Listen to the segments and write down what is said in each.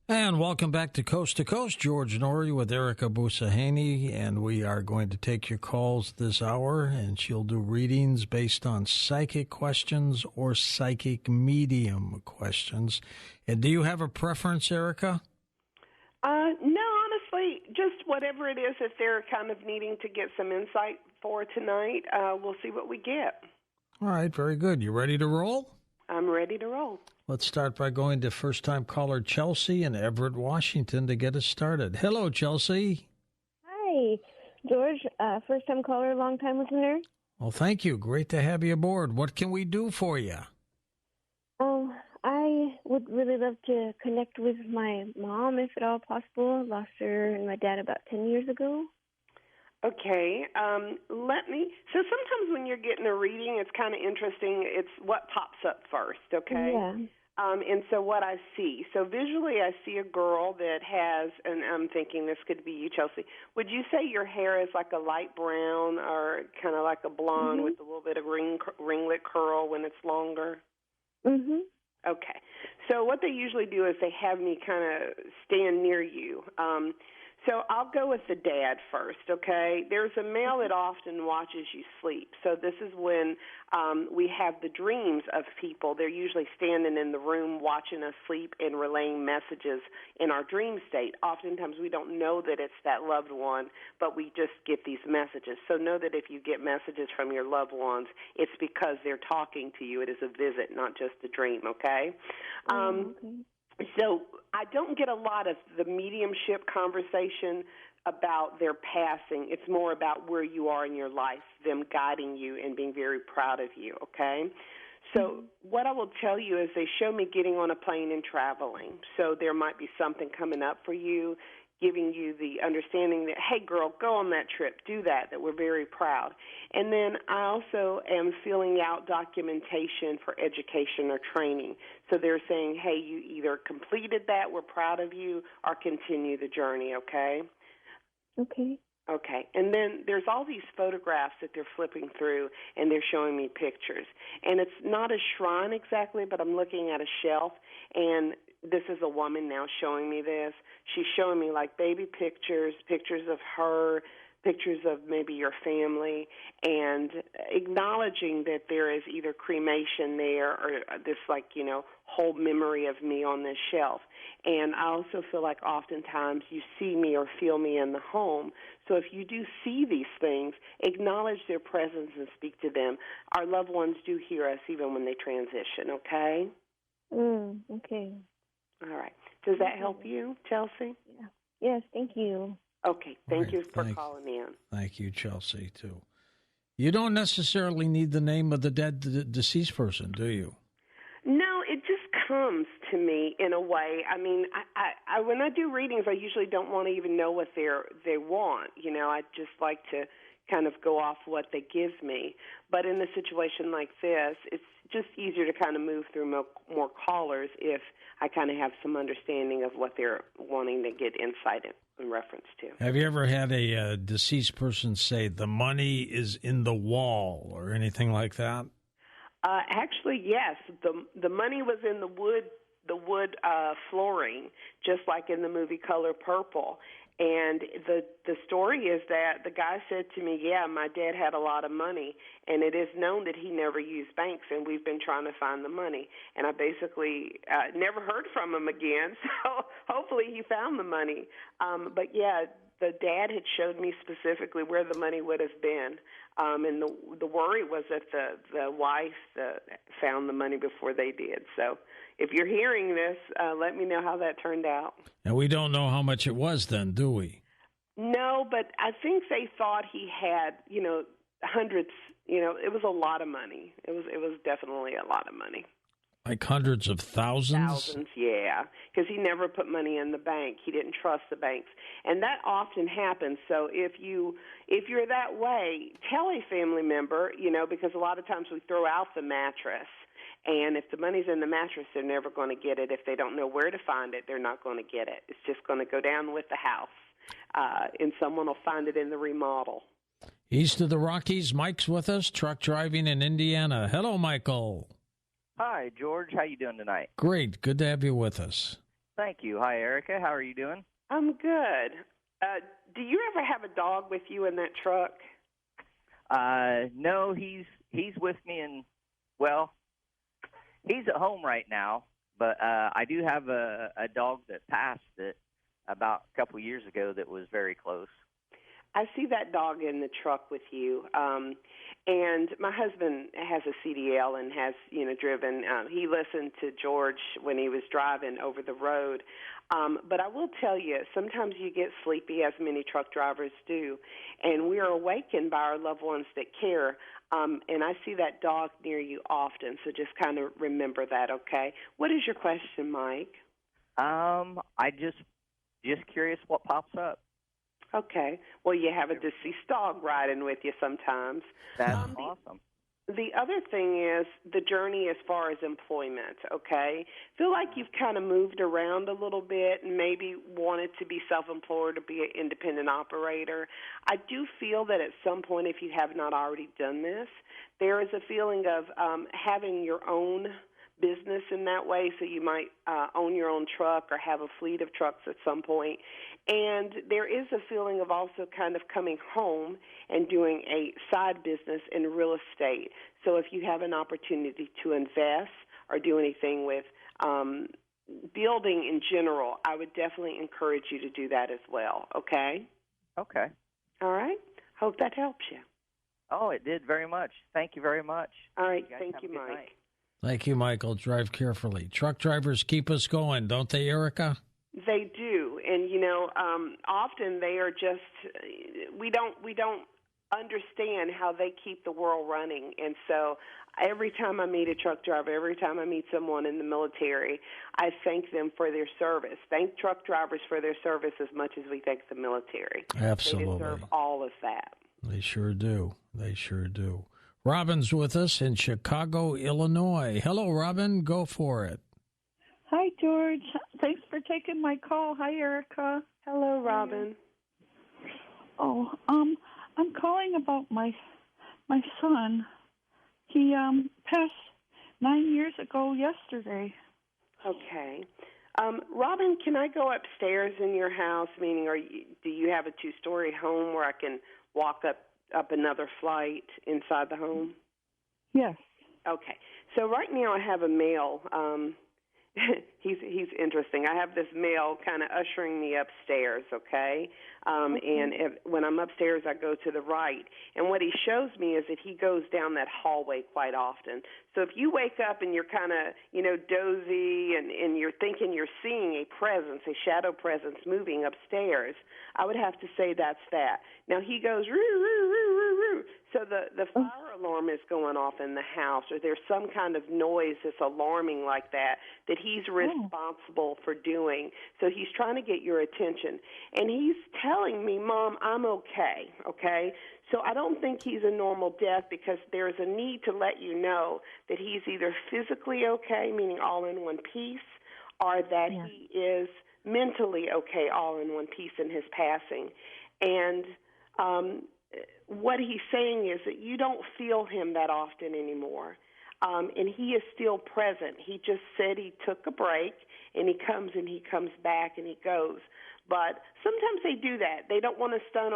And welcome back to Coast. George Norrie with Erica Busahaney, and we are going to take your calls this hour, and she'll do readings based on psychic questions or psychic medium questions. And do you have a preference, Erica? No, honestly, just whatever it is that they're kind of needing to get some insight for tonight, we'll see what we get. All right, very good. You ready to roll? I'm ready to roll. Let's start by going to first-time caller Chelsea in Everett, Washington to get us started. Hello, Chelsea. Hi, George. First-time caller, long-time listener. Well, thank you. Great to have you aboard. What can we do for you? I would really love to connect with my mom, if at all possible. Lost her and my dad about 10 years ago. Okay, so sometimes when you're getting a reading, it's kind of interesting. It's what pops up first, okay? Yeah. And so what I see. So visually I see a girl that has, and I'm thinking this could be you, Chelsea. Would you say your hair is like a light brown or kind of like a blonde with a little bit of ringlet curl when it's longer? Mm-hmm. Okay. So what they usually do is they have me kind of stand near you. So I'll go with the dad first, okay? There's a male that often watches you sleep. So this is when we have the dreams of people. They're usually standing in the room watching us sleep and relaying messages in our dream state. Oftentimes we don't know that it's that loved one, but we just get these messages. So know that if you get messages from your loved ones, it's because they're talking to you. It is a visit, not just a dream, okay? Okay. So I don't get a lot of the mediumship conversation about their passing. It's more about where you are in your life, them guiding you and being very proud of you, okay? So what I will tell you is they show me getting on a plane and traveling. So there might be something coming up for you, giving you the understanding that, hey, girl, go on that trip, do that we're very proud. And then I also am filling out documentation for education or training. So they're saying, hey, you either completed that, we're proud of you, or continue the journey, okay? Okay. Okay, and then there's all these photographs that they're flipping through, and they're showing me pictures. And it's not a shrine exactly, but I'm looking at a shelf, and this is a woman now showing me this. She's showing me, like, baby pictures, pictures of her, pictures of maybe your family, and acknowledging that there is either cremation there or this, like, whole memory of me on this shelf. And I also feel like oftentimes you see me or feel me in the home. So if you do see these things, acknowledge their presence and speak to them. Our loved ones do hear us even when they transition, okay? Okay. All right. Does that help you, Chelsea? Yeah. Yes, thank you. Okay, thank you for calling in. Thank you, Chelsea, too. You don't necessarily need the name of the deceased person, do you? No, it just comes to me in a way. I mean, I when I do readings, I usually don't want to even know what they want. I just like to kind of go off what they give me. But in a situation like this, it's just easier to kind of move through more callers if I kind of have some understanding of what they're wanting to get insight in reference to. Have you ever had a deceased person say, the money is in the wall or anything like that? Actually, yes. The money was in the wood flooring, just like in the movie Color Purple. And the story is that the guy said to me, yeah, my dad had a lot of money, and it is known that he never used banks, and we've been trying to find the money. And I basically never heard from him again, so hopefully he found the money. But, yeah, the dad had showed me specifically where the money would have been. And the worry was that the wife found the money before they did. So if you're hearing this, let me know how that turned out. And we don't know how much it was then, do we? No, but I think they thought he had, hundreds. It was a lot of money. It was definitely a lot of money. Like hundreds of thousands? Thousands, yeah, because he never put money in the bank. He didn't trust the banks, and that often happens. So if you're that way, tell a family member, because a lot of times we throw out the mattress, and if the money's in the mattress, they're never going to get it. If they don't know where to find it, they're not going to get it. It's just going to go down with the house, and someone will find it in the remodel. East of the Rockies, Mike's with us, truck driving in Indiana. Hello, Michael. Hi, George. How you doing tonight? Great. Good to have you with us. Thank you. Hi, Erica. How are you doing? I'm good. Do you ever have a dog with you in that truck? No, he's with me, and well, he's at home right now. But I do have a dog that passed it about a couple years ago that was very close. I see that dog in the truck with you. And my husband has a CDL and has, driven. He listened to George when he was driving over the road. But I will tell you, sometimes you get sleepy, as many truck drivers do, and we are awakened by our loved ones that care. And I see that dog near you often, so just kind of remember that, okay? What is your question, Mike? I just curious what pops up. Okay. Well, you have a deceased dog riding with you sometimes. That's awesome. The other thing is the journey as far as employment, okay? Feel like you've kind of moved around a little bit and maybe wanted to be self-employed or be an independent operator. I do feel that at some point, if you have not already done this, there is a feeling of having your own business in that way, so you might own your own truck or have a fleet of trucks at some point. And there is a feeling of also kind of coming home and doing a side business in real estate. So if you have an opportunity to invest or do anything with building in general, I would definitely encourage you to do that as well, okay? Okay. All right. Hope that helps you. Oh, it did very much. Thank you very much. All right. Thank you, Mike. Night. Thank you, Michael. Drive carefully. Truck drivers keep us going, don't they, Erica? They do, and often they are just we don't understand how they keep the world running. And so every time I meet a truck driver, every time I meet someone in the military, I thank them for their service. Thank truck drivers for their service as much as we thank the military. Absolutely. They deserve all of that. They sure do. They sure do. Robin's with us in Chicago, Illinois. Hello, Robin. Go for it. Hi, George. Thanks for taking my call. Hi, Erica. Hello, Robin. Oh, I'm calling about my son. He passed 9 years ago yesterday. Okay. Robin, can I go upstairs in your house? Meaning, do you have a 2-story home where I can walk up another flight inside the home? Yes. Okay. So right now I have a male. He's interesting. I have this male kind of ushering me upstairs, okay? And when I'm upstairs, I go to the right. And what he shows me is that he goes down that hallway quite often. So if you wake up and you're kind of, dozy and you're thinking you're seeing a presence, a shadow presence moving upstairs, I would have to say that's that. Now he goes, roo, roo, roo, roo, roo. So the fire alarm is going off in the house, or there's some kind of noise that's alarming like that he's responsible for doing. So he's trying to get your attention. And he's telling me, Mom, I'm okay, okay? So I don't think he's a normal death, because there's a need to let you know that he's either physically okay, meaning all in one piece, or that he is mentally okay, all in one piece in his passing. And what he's saying is that you don't feel him that often anymore. And he is still present. He just said he took a break, and he comes back, and he goes. But sometimes they do that. They don't want to stun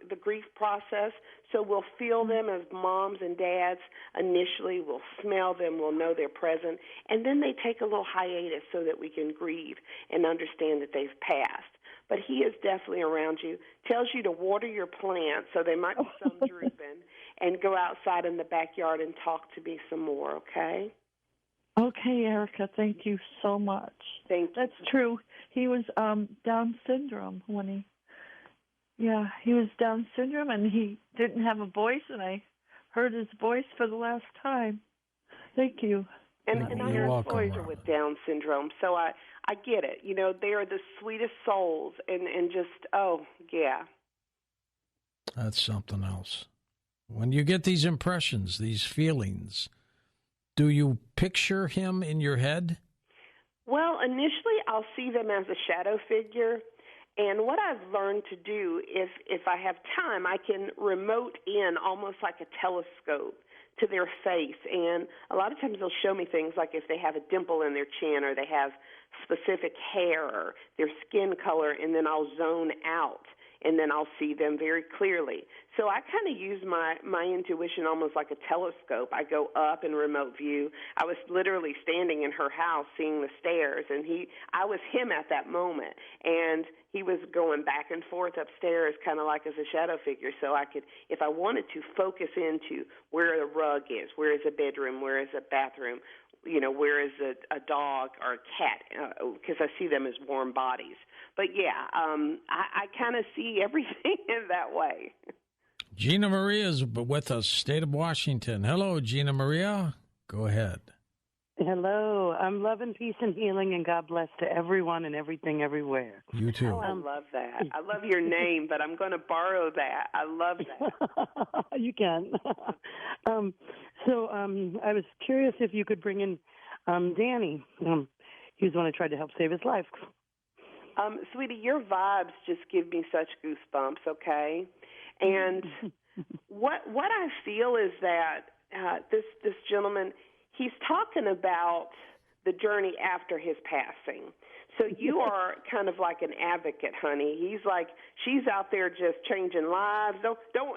the grief process, so we'll feel them as moms and dads initially. We'll smell them. We'll know they're present. And then they take a little hiatus so that we can grieve and understand that they've passed. But he is definitely around you. Tells you to water your plants, so they might be some drooping, and go outside in the backyard and talk to me some more, okay? Okay, Erica, thank you so much. Thank you. That's true. He was Down syndrome when he was Down syndrome, and he didn't have a voice, and I heard his voice for the last time. Thank you. And I You're have a welcome, sister with Down syndrome, so I get it. They are the sweetest souls, and just, yeah. That's something else. When you get these impressions, these feelings, do you picture him in your head? Well, initially I'll see them as a shadow figure, and what I've learned to do is, if I have time, I can remote in almost like a telescope to their face, and a lot of times they'll show me things like if they have a dimple in their chin, or they have specific hair or their skin color, and then I'll zone out, and then I'll see them very clearly. So I kind of use my intuition almost like a telescope. I go up in remote view. I was literally standing in her house seeing the stairs, and I was him at that moment, and he was going back and forth upstairs kind of like as a shadow figure. So I could, if I wanted to, focus into where the rug is, where is a bedroom, where is a bathroom, where is a dog or a cat, because I see them as warm bodies. But, yeah, I kind of see everything in that way. Gina Maria is with us, state of Washington. Hello, Gina Maria. Go ahead. Hello. I'm love and peace and healing, and God bless to everyone and everything everywhere. You too. Oh, I love that. I love your name, but I'm going to borrow that. I love that. You can. I was curious if you could bring in Danny. He was the one who tried to help save his life. Sweetie, your vibes just give me such goosebumps, okay? And what I feel is that this gentleman, he's talking about the journey after his passing. So you are kind of like an advocate, honey. He's like, she's out there just changing lives.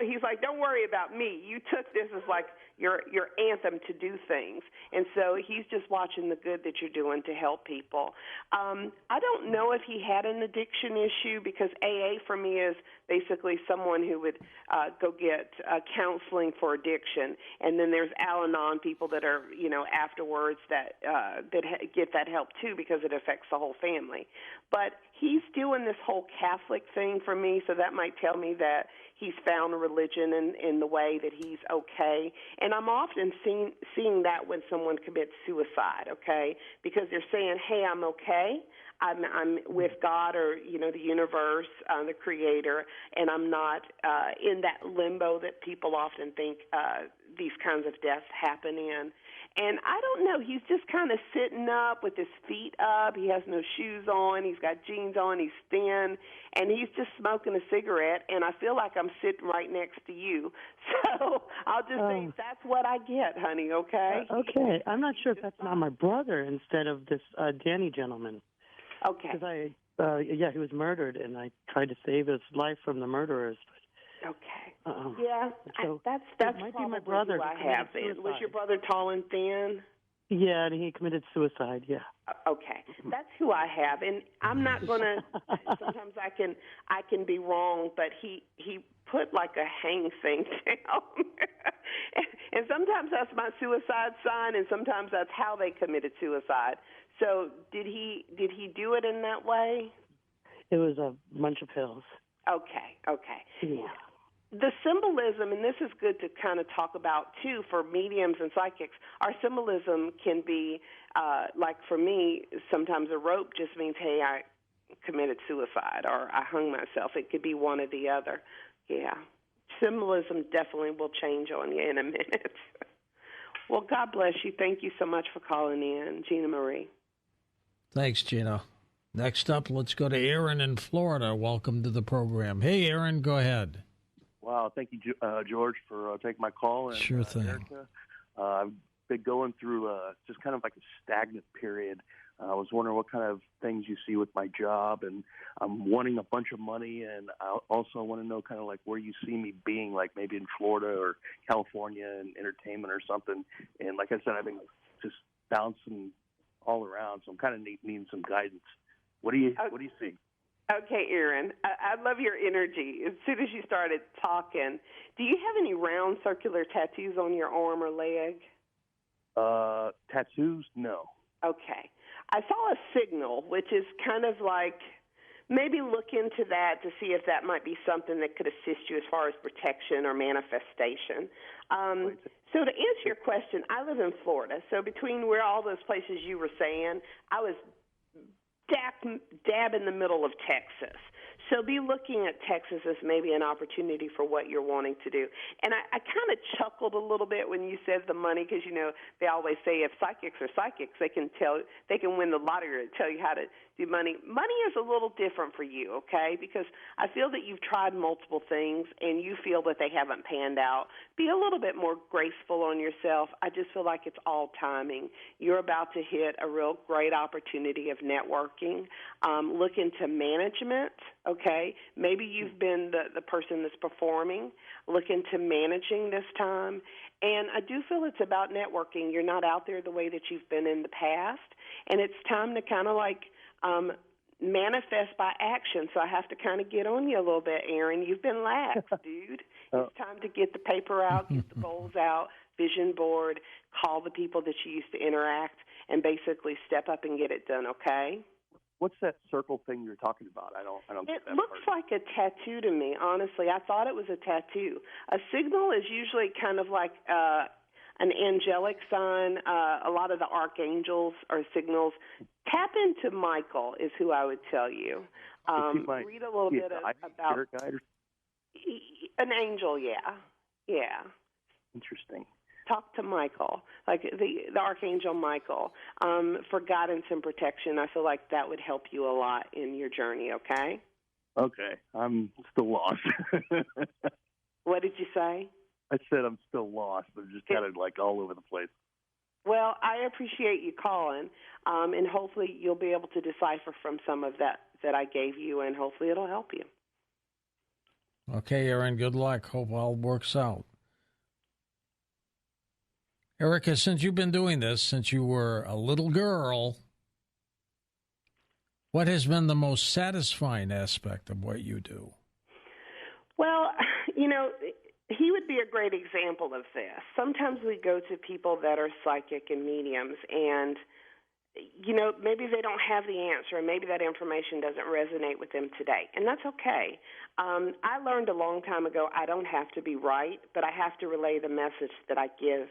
He's like, don't worry about me. You took this as like your anthem to do things. And so he's just watching the good that you're doing to help people. I don't know if he had an addiction issue, because AA for me is basically someone who would go get counseling for addiction. And then there's Al-Anon people that are, afterwards that get that help too, because it affects the whole family. But he's doing this whole Catholic thing for me, so that might tell me that he's found a religion in the way that he's okay. And I'm often seeing that when someone commits suicide, okay, because they're saying, hey, I'm okay. I'm with God or, the universe, the creator, and I'm not in that limbo that people often think these kinds of deaths happen in. And I don't know, he's just kind of sitting up with his feet up. He has no shoes on. He's got jeans on. He's thin. And he's just smoking a cigarette. And I feel like I'm sitting right next to you. So I'll just say that's what I get, honey, okay? Okay. I'm not sure if that's not my brother instead of this Danny gentleman. Okay. Because he was murdered, and I tried to save his life from the murderers. Okay. Yeah, so that's might probably be my brother. Who I have then. Was your brother tall and thin? Yeah, and he committed suicide. Yeah. Okay, that's who I have, and I'm not gonna. Sometimes I can be wrong, but he put like a hang thing down, and sometimes that's my suicide sign, and sometimes that's how they committed suicide. So did he do it in that way? It was a bunch of pills. Okay. Yeah. The symbolism, and this is good to kind of talk about, too, for mediums and psychics, our symbolism can be, like for me, sometimes a rope just means, hey, I committed suicide or I hung myself. It could be one or the other. Yeah. Symbolism definitely will change on you in a minute. Well, God bless you. Thank you so much for calling in, Gina Marie. Thanks, Gina. Next up, let's go to Aaron in Florida. Welcome to the program. Hey, Aaron, go ahead. Wow, thank you, George, for taking my call. And, sure thing. Erica. I've been going through just kind of like a stagnant period. I was wondering what kind of things you see with my job, and I'm wanting a bunch of money, and I also want to know kind of like where you see me being, like maybe in Florida or California in entertainment or something. And like I said, I've been just bouncing all around, so I'm kind of needing some guidance. What do you see? Okay, Aaron, I love your energy. As soon as you started talking, do you have any round circular tattoos on your arm or leg? Tattoos? No. Okay. I saw a signal, which is kind of like maybe look into that to see if that might be something that could assist you as far as protection or manifestation. So to answer your question, I live in Florida. So between where all those places you were saying, I was dab in the middle of Texas. So be looking at Texas as maybe an opportunity for what you're wanting to do. And I kind of chuckled a little bit when you said the money, because, they always say if psychics are psychics, they can win the lottery or tell you how to do money. Money is a little different for you, okay, because I feel that you've tried multiple things and you feel that they haven't panned out. Be a little bit more graceful on yourself. I just feel like it's all timing. You're about to hit a real great opportunity of networking. Look into management, okay. Maybe you've been the person that's performing. Look into managing this time. And I do feel it's about networking. You're not out there the way that you've been in the past, and it's time to kind of like manifest by action. So I have to kind of get on you a little bit, Aaron. You've been lax, dude. It's time to get the paper out, get the goals out, vision board, call the people that you used to interact, and basically step up and get it done, okay? What's that circle thing you're talking about? I don't get that It looks part. like a tattoo to me, honestly. I thought it was a tattoo. A signal is usually kind of like an angelic sign. A lot of the archangels are signals. Tap into Michael is who I would tell you. Read a little bit about spirit guide or... an angel, yeah. Interesting. Talk to Michael, like the Archangel Michael, for guidance and protection. I feel like that would help you a lot in your journey, okay? Okay. I'm still lost. What did you say? I said I'm still lost. I'm just kind of like all over the place. Well, I appreciate you calling, and hopefully you'll be able to decipher from some of that I gave you, and hopefully it'll help you. Okay, Aaron, good luck. Hope all works out. Erica, since you've been doing this, since you were a little girl, what has been the most satisfying aspect of what you do? Well, he would be a great example of this. Sometimes we go to people that are psychic and mediums, and, maybe they don't have the answer, and maybe that information doesn't resonate with them today, and that's okay. I learned a long time ago I don't have to be right, but I have to relay the message that I give,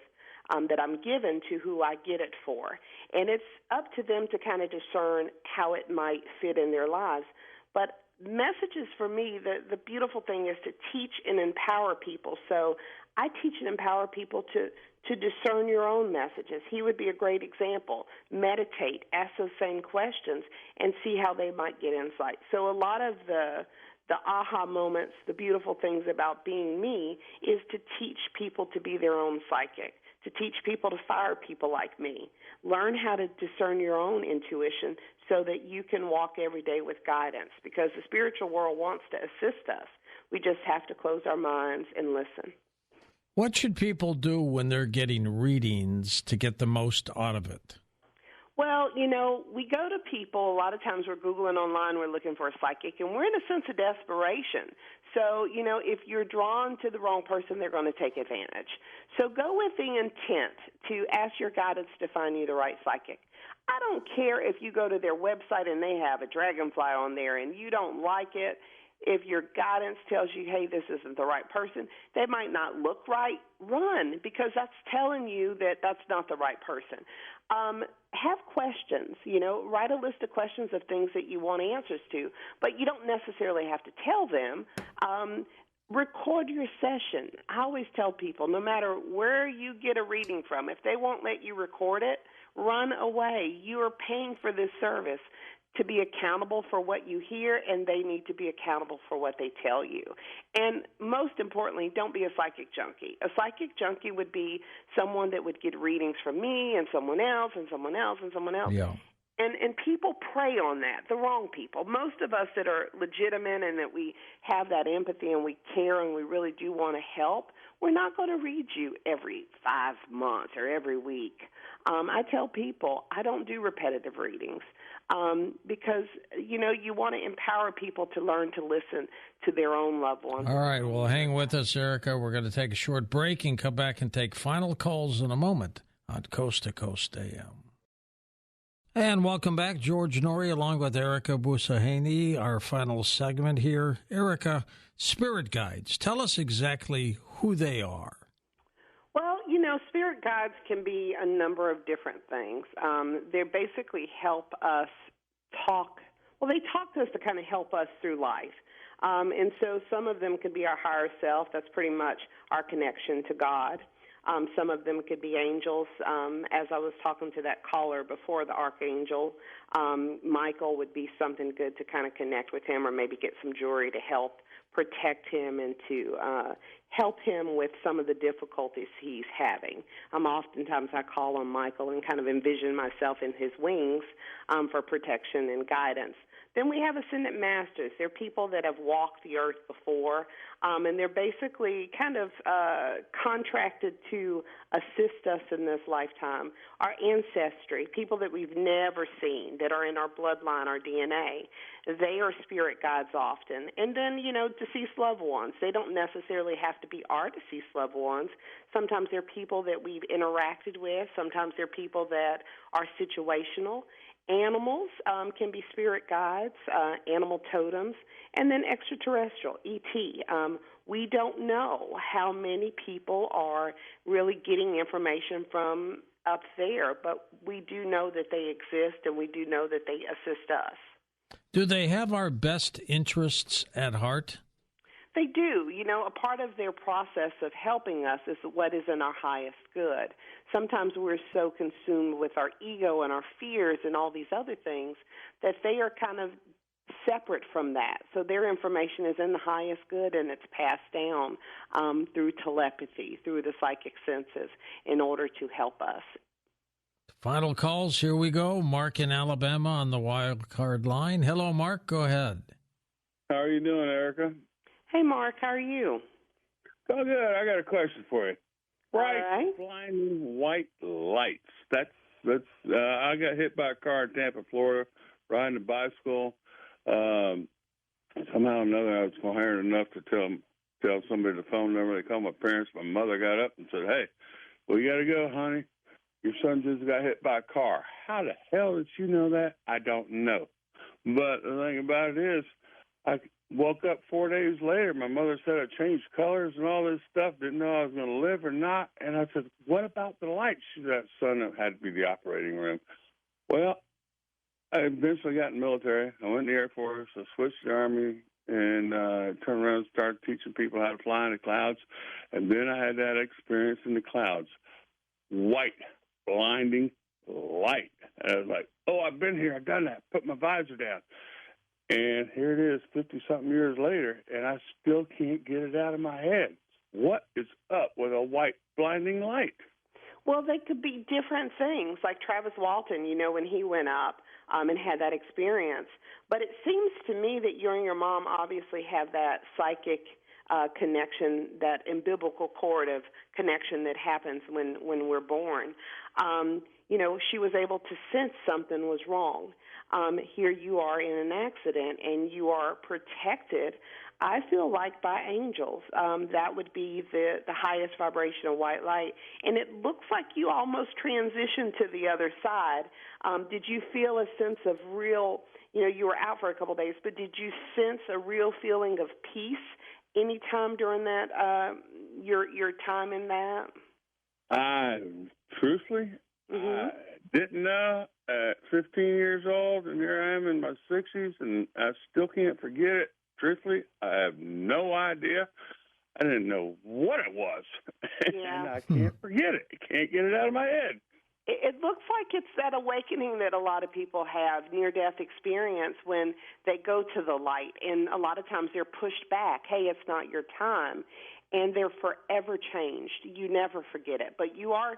that I'm given to who I get it for. And it's up to them to kind of discern how it might fit in their lives. But messages for me, the beautiful thing is to teach and empower people. So I teach and empower people to discern your own messages. He would be a great example. Meditate, ask those same questions, and see how they might get insight. So a lot of the aha moments, the beautiful things about being me, is to teach people to be their own psychic, to teach people to fire people like me. Learn how to discern your own intuition so that you can walk every day with guidance, because the spiritual world wants to assist us. We just have to close our minds and listen. What should people do when they're getting readings to get the most out of it? Well, we go to people, a lot of times we're Googling online, we're looking for a psychic, and we're in a sense of desperation. So, if you're drawn to the wrong person, they're going to take advantage. So go with the intent to ask your guidance to find you the right psychic. I don't care if you go to their website and they have a dragonfly on there and you don't like it. If your guidance tells you, hey, this isn't the right person, they might not look right, run, because that's telling you that that's not the right person. Have questions, write a list of questions of things that you want answers to, but you don't necessarily have to tell them. Record your session. I always tell people, no matter where you get a reading from, if they won't let you record it, run away. You are paying for this service to be accountable for what you hear, and they need to be accountable for what they tell you. And most importantly, don't be a psychic junkie. A psychic junkie would be someone that would get readings from me and someone else and someone else and someone else. Yeah. And people prey on that, the wrong people. Most of us that are legitimate and that we have that empathy and we care and we really do want to help, we're not going to read you every 5 months or every week. I tell people I don't do repetitive readings because, you want to empower people to learn to listen to their own loved ones. All right, well, hang with us, Erica. We're going to take a short break and come back and take final calls in a moment on Coast to Coast AM. And welcome back, George Norrie, along with Erica Busaheni, our final segment here. Erica, spirit guides, tell us exactly who they are. Well, spirit guides can be a number of different things. They basically help us talk. Well, they talk to us to kind of help us through life. And so some of them can be our higher self. That's pretty much our connection to God. Some of them could be angels. As I was talking to that caller before, the archangel, Michael would be something good to kind of connect with him, or maybe get some jewelry to help protect him and to help him with some of the difficulties he's having. Oftentimes I call on Michael and kind of envision myself in his wings for protection and guidance. Then we have ascendant masters. They're people that have walked the earth before, and they're basically kind of contracted to assist us in this lifetime. Our ancestry, people that we've never seen, that are in our bloodline, our DNA, they are spirit guides often. And then, deceased loved ones. They don't necessarily have to be our deceased loved ones. Sometimes they're people that we've interacted with. Sometimes they're people that are situational. Animals can be spirit guides, animal totems, and then extraterrestrial, ET. We don't know how many people are really getting information from up there, but we do know that they exist, and we do know that they assist us. Do they have our best interests at heart? They do. A part of their process of helping us is what is in our highest good. Sometimes we're so consumed with our ego and our fears and all these other things that they are kind of separate from that. So their information is in the highest good, and it's passed down through telepathy, through the psychic senses, in order to help us. Final calls. Here we go. Mark in Alabama on the wild card line. Hello, Mark. Go ahead. How are you doing, Erica? Hey, Mark, how are you? Oh, good. I got a question for you. Bright, right. blinding white lights. That's. I got hit by a car in Tampa, Florida, riding a bicycle. Somehow or another, I was coherent enough to tell somebody the phone number. They called my parents. My mother got up and said, "Hey, we got to go, honey. Your son just got hit by a car." How the hell did you know that? I don't know. But the thing about it is, I woke up 4 days later. My mother said I changed colors and all this stuff. Didn't know I was going to live or not. And I said, "What about the lights?" She said, "Son, it had to be the operating room." Well, I eventually got in the military. I went in the Air Force. I switched to the Army and turned around and started teaching people how to fly in the clouds. And then I had that experience in the clouds. White, blinding light. And I was like, "Oh, I've been here. I've done that. Put my visor down." And here it is 50-something years later, and I still can't get it out of my head. What is up with a white blinding light? Well, they could be different things, like Travis Walton, when he went up and had that experience. But it seems to me that you and your mom obviously have that psychic connection, that umbilical cord of connection that happens when we're born. She was able to sense something was wrong. Here you are in an accident, and you are protected, I feel like, by angels. That would be the highest vibration of white light. And it looks like you almost transitioned to the other side. Did you feel a sense of real, you were out for a couple of days, but did you sense a real feeling of peace any time during that, your time in that? Truthfully, I didn't know at 15 years old, and here I am in my 60s, and I still can't forget it. Truthfully, I have no idea. I didn't know what it was, Yeah. and I can't forget it. I can't get it out of my head. It looks like it's that awakening that a lot of people have, near-death experience, when they go to the light, and a lot of times they're pushed back. Hey, it's not your time. And they're forever changed. You never forget it. But you are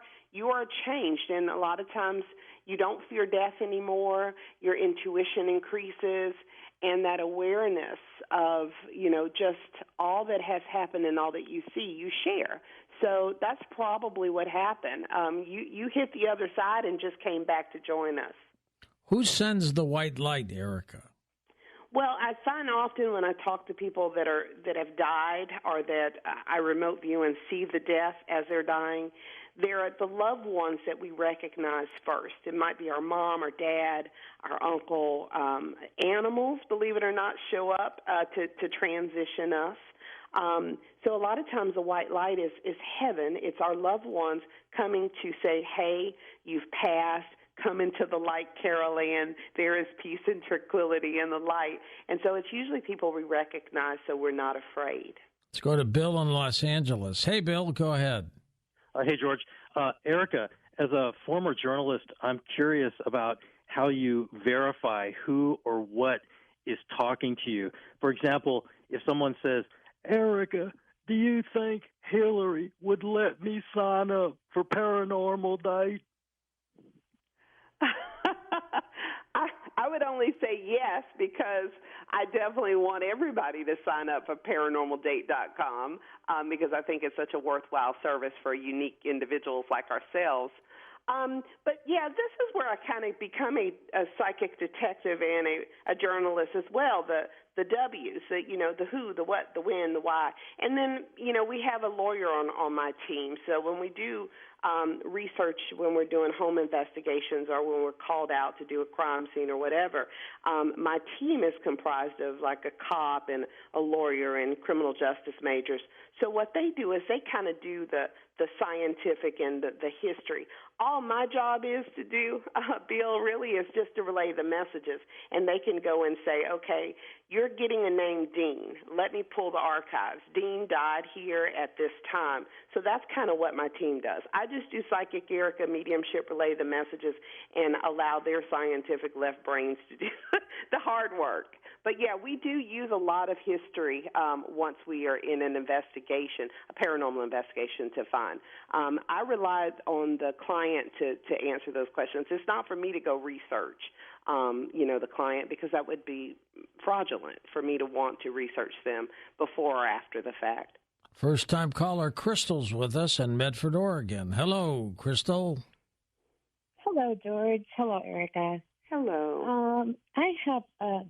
changed, and a lot of times you don't fear death anymore. Your intuition increases, and that awareness of, just all that has happened and all that you see, you share. So that's probably what happened. You hit the other side and just came back to join us. Who sends the white light, Erica? Well, I find often when I talk to people that have died, or that I remote view and see the death as they're dying, they're the loved ones that we recognize first. It might be our mom, our dad, our uncle. Animals, believe it or not, show up to transition us. So a lot of times the white light is heaven. It's our loved ones coming to say, "Hey, you've passed. Come into the light, Carol Ann. There is peace and tranquility in the light." And so it's usually people we recognize, so we're not afraid. Let's go to Bill in Los Angeles. Hey, Bill, go ahead. Hey, George. Erica, as a former journalist, I'm curious about how you verify who or what is talking to you. For example, if someone says, Erica, do you think Hillary would let me sign up for paranormal date? I would only say yes, because I definitely want everybody to sign up for paranormaldate.com, because I think it's such a worthwhile service for unique individuals like ourselves. But yeah, this is where I kind of become a psychic detective and a journalist as well. The W's, the who, the what, the when, the why, and then we have a lawyer on my team. So when we do research, when we're doing home investigations or when we're called out to do a crime scene or whatever, my team is comprised of like a cop and a lawyer and criminal justice majors. So what they do is they kind of do the scientific and the history. All my job is to do, Bill, really is just to relay the messages. And they can go and say, okay, you're getting a name Dean. Let me pull the archives. Dean died here at this time. So that's kind of what my team does. I just do psychic Erica, mediumship, relay the messages, and allow their scientific left brains to do the hard work. But, yeah, we do use a lot of history once we are in an investigation, a paranormal investigation to find. I relied on the client to answer those questions. It's not for me to go research, the client, because that would be fraudulent for me to want to research them before or after the fact. First-time caller Crystal's with us in Medford, Oregon. Hello, Crystal. Hello, George. Hello, Erica. Hello. I have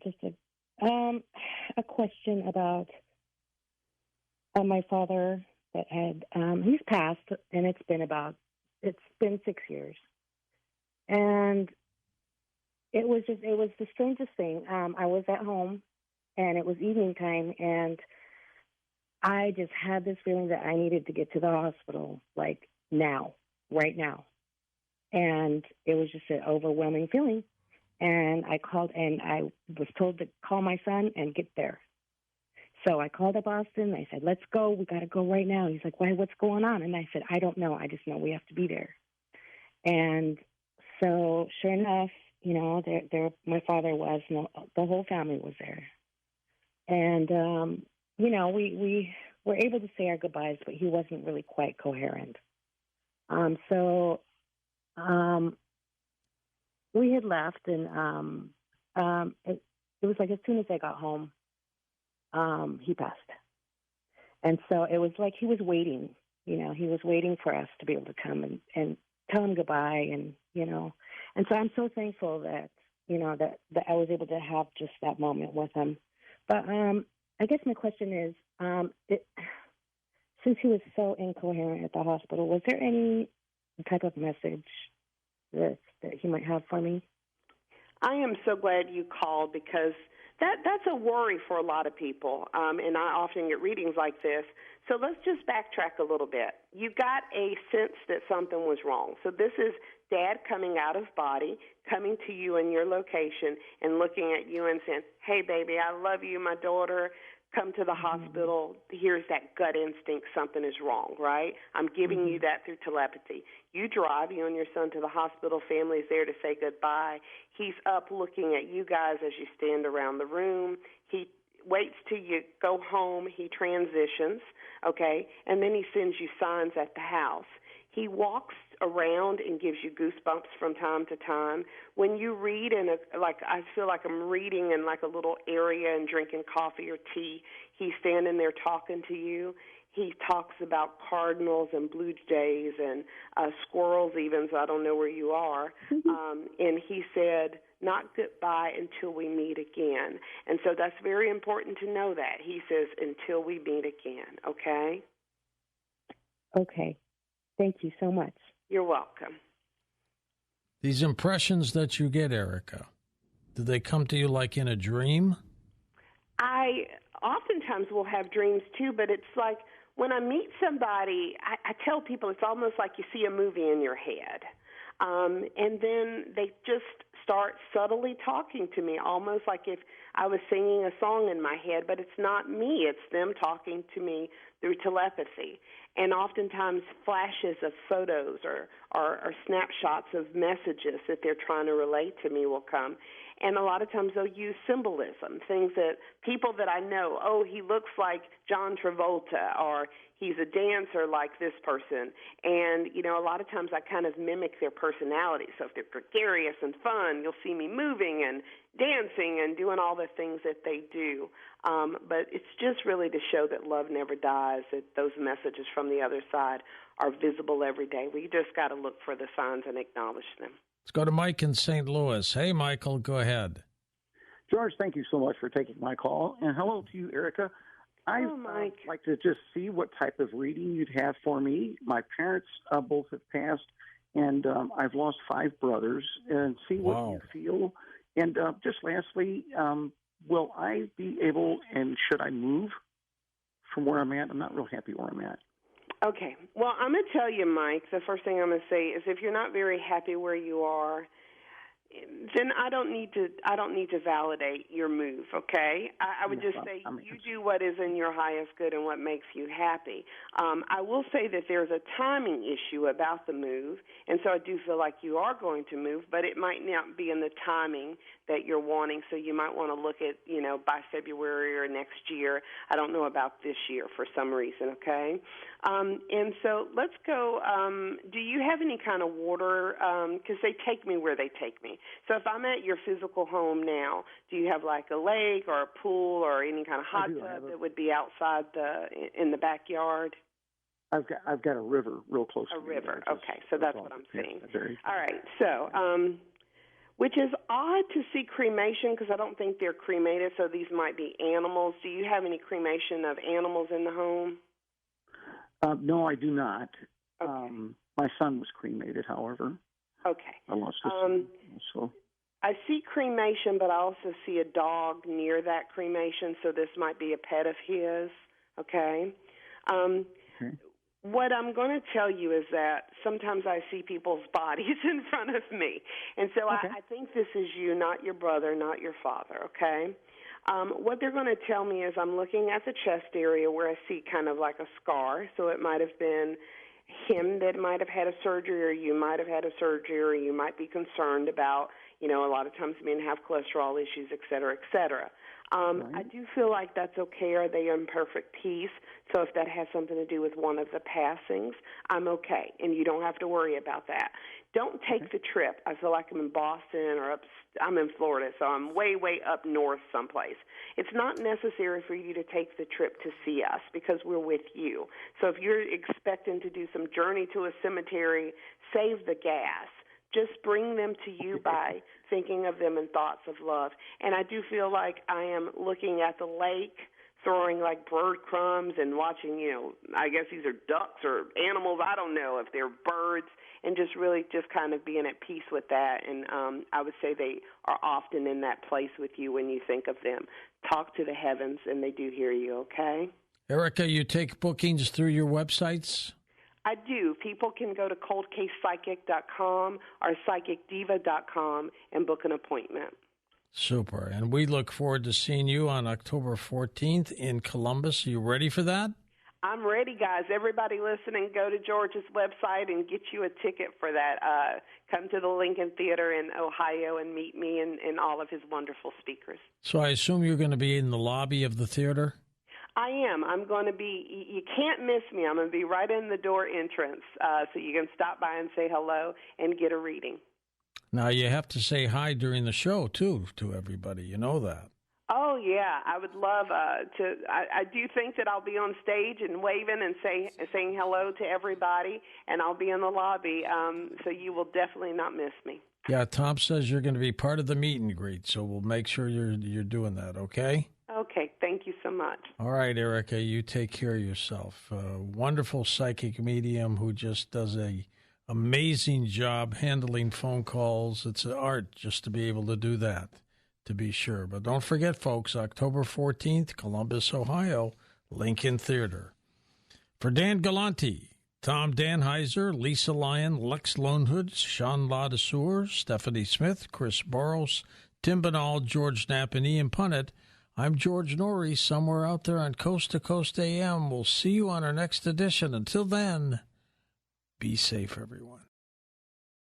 just a question about my father that had he's passed, and it's been 6 years, and it was the strangest thing. I was at home, and it was evening time, and I just had this feeling that I needed to get to the hospital, like now, right now, and it was just an overwhelming feeling. And I called, and I was told to call my son and get there. So I called up Austin. I said, let's go. We got to go right now. He's like, why? What's going on? And I said, I don't know. I just know we have to be there. And so sure enough, my father was, the whole family was there. And, we were able to say our goodbyes, but he wasn't really quite coherent. We had left, and it was like as soon as I got home, he passed. And so it was like he was waiting. He was waiting for us to be able to come and tell him goodbye, and And so I'm so thankful that that I was able to have just that moment with him. But I guess my question is, since he was so incoherent at the hospital, was there any type of message that he might have for me? I am so glad you called, because that's a worry for a lot of people, and I often get readings like this. So let's just backtrack a little bit. You got a sense that something was wrong. So this is Dad coming out of body, coming to you in your location and looking at you and saying, hey, baby, I love you, my daughter. Come to the hospital. Here's that gut instinct, something is wrong, right? I'm giving you that through telepathy. You drive, you and your son, to the hospital. Family's there to say goodbye. He's up looking at you guys as you stand around the room. He waits till you go home. He transitions, okay? And then he sends you signs at the house. He walks around and gives you goosebumps from time to time. When you read I feel like I'm reading in like a little area and drinking coffee or tea. He's standing there talking to you. He talks about cardinals and blue jays and squirrels even, so I don't know where you are. And he said, not goodbye until we meet again. And so that's very important to know that. He says, until we meet again, okay? Okay. Thank you so much. You're welcome. These impressions that you get, Erica, do they come to you like in a dream? I oftentimes will have dreams too, but it's like when I meet somebody, I tell people it's almost like you see a movie in your head. And then they just start subtly talking to me, almost like if I was singing a song in my head, but it's not me. It's them talking to me through telepathy. And oftentimes flashes of photos or snapshots of messages that they're trying to relate to me will come. And a lot of times they'll use symbolism, things that people that I know, oh, he looks like John Travolta, or he's a dancer like this person. And, you know, a lot of times I kind of mimic their personality. So if they're gregarious and fun, you'll see me moving and dancing and doing all the things that they do. But it's just really to show that love never dies, that those messages from the other side are visible every day. We just got to look for the signs and acknowledge them. Let's go to Mike in St. Louis. Hey, Michael, go ahead. George, thank you so much for taking my call. And hello to you, Erica. I'd like to just see what type of reading you'd have for me. My parents both have passed, and I've lost 5 brothers, and see what you feel. And just lastly, will I be able, and should I move from where I'm at? I'm not real happy where I'm at. Okay. Well, I'm going to tell you, Mike, the first thing I'm going to say is if you're not very happy where you are, then I don't need to validate your move, okay? I would just say you do what is in your highest good and what makes you happy. I will say that there's a timing issue about the move, and so I do feel like you are going to move, but it might not be in the timing that you're wanting, so you might want to look at, you know, by February or next year. I don't know about this year for some reason, okay? And so let's go. Do you have any kind of water? Because they take me where they take me. So if I'm at your physical home now, do you have like a lake or a pool or any kind of hot tub that would be outside in the backyard? I've got a river real close to me. A river, okay. So that's what I'm seeing. All right. So, which is odd to see cremation because I don't think they're cremated, so these might be animals. Do you have any cremation of animals in the home? No, I do not. Okay. My son was cremated, however. Okay. I lost his son, so. I see cremation, but I also see a dog near that cremation, so this might be a pet of his, okay? What I'm going to tell you is that sometimes I see people's bodies in front of me, and so I think this is you, not your brother, not your father, okay? What they're going to tell me is I'm looking at the chest area where I see kind of like a scar, so it might have been him that might have had a surgery, or you might have had a surgery, or you might be concerned about, you know, a lot of times men have cholesterol issues, et cetera, et cetera. I do feel like that's okay. Are they in perfect peace? So if that has something to do with one of the passings, I'm okay, and you don't have to worry about that. Don't take the trip. I feel like I'm in Boston or I'm in Florida, so I'm way, way up north someplace. It's not necessary for you to take the trip to see us because we're with you. So if you're expecting to do some journey to a cemetery, save the gas. Just bring them to you by thinking of them in thoughts of love. And I do feel like I am looking at the lake, throwing like bird crumbs and watching, you know, I guess these are ducks or animals. I don't know if they're birds, and just really just kind of being at peace with that. And I would say they are often in that place with you when you think of them. Talk to the heavens, and they do hear you, okay? Erica, you take bookings through your websites? I do. People can go to coldcasepsychic.com or psychicdiva.com and book an appointment. Super. And we look forward to seeing you on October 14th in Columbus. Are you ready for that? I'm ready, guys. Everybody listening, go to George's website and get you a ticket for that. Come to the Lincoln Theater in Ohio and meet me and all of his wonderful speakers. So I assume you're going to be in the lobby of the theater? I am. I'm going to be, you can't miss me. I'm going to be right in the door entrance, so you can stop by and say hello and get a reading. Now, you have to say hi during the show, too, to everybody. You know that. Oh, yeah. I would love to. I do think that I'll be on stage and waving and saying hello to everybody, and I'll be in the lobby, so you will definitely not miss me. Yeah, Tom says you're going to be part of the meet and greet, so we'll make sure you're doing that, okay? Okay, thank you so much. All right, Erica, you take care of yourself. A wonderful psychic medium who just does a amazing job handling phone calls. It's an art just to be able to do that, to be sure. But don't forget, folks, October 14th, Columbus, Ohio, Lincoln Theater. For Dan Galante, Tom Danheiser, Lisa Lyon, Lex Lonehood, Sean Ladesseur, Stephanie Smith, Chris Boros, Tim Banal, George Knapp, and Ian Punnett. I'm George Norrie, somewhere out there on Coast to Coast AM. We'll see you on our next edition. Until then, be safe, everyone.